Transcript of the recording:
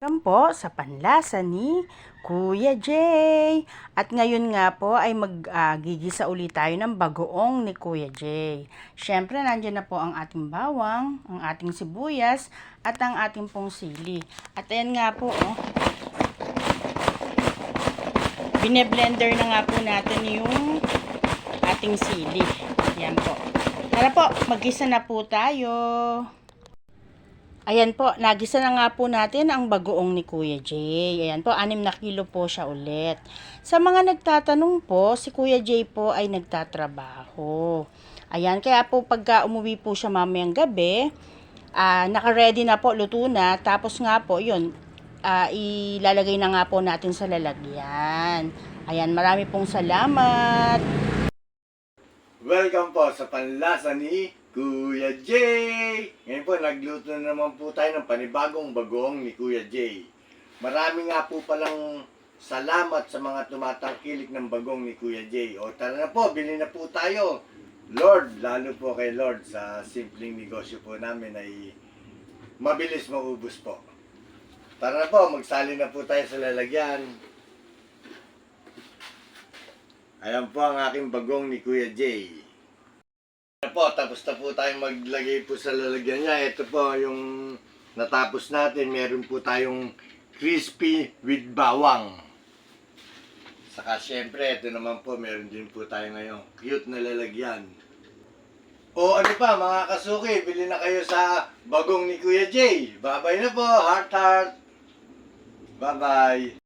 Welcome po sa panlasa ni Kuya Jay. At ngayon nga po ay maggigisa ulit tayo ng bagoong ni Kuya Jay. Siyempre, nandiyan na po ang ating bawang, ang ating sibuyas, at ang ating pong sili. At ayan nga po, bine-blender na nga po natin yung ating sili. Ayan po. Tara po, maggisa na po tayo. Ayan po, nagisa na nga po natin ang bagoong ni Kuya Jay. Ayan po, 6 na kilo po siya ulit. Sa mga nagtatanong po, si Kuya Jay po ay nagtatrabaho. Ayan, kaya po pagka umuwi po siya mamayang gabi, naka-ready na po, luto na. Tapos nga po, yun, ilalagay na nga po natin sa lalagyan. Ayan, marami pong salamat. Welcome po sa panlasa ni Kuya Jay! Ngayon po, nagluto na naman po tayo ng panibagong bagoong ni Kuya Jay. Marami nga po palang salamat sa mga tumatangkilik ng bagong ni Kuya Jay. O tara na po, bilhin na po tayo. Lord, lalo po kay Lord sa simpleng negosyo po namin ay mabilis maubos po. Tara na po, magsali na po tayo sa lalagyan. Ayan po ang aking bagong ni Kuya Jay. Ayan po, tapos na po tayong maglagay po sa lalagyan niya. Ito po yung natapos natin. Meron po tayong crispy with bawang. Saka syempre, ito naman po, meron din po tayo ngayong cute na lalagyan. O ano pa mga kasuki, bili na kayo sa bagong ni Kuya Jay. Bye-bye na po, heart heart. Bye-bye.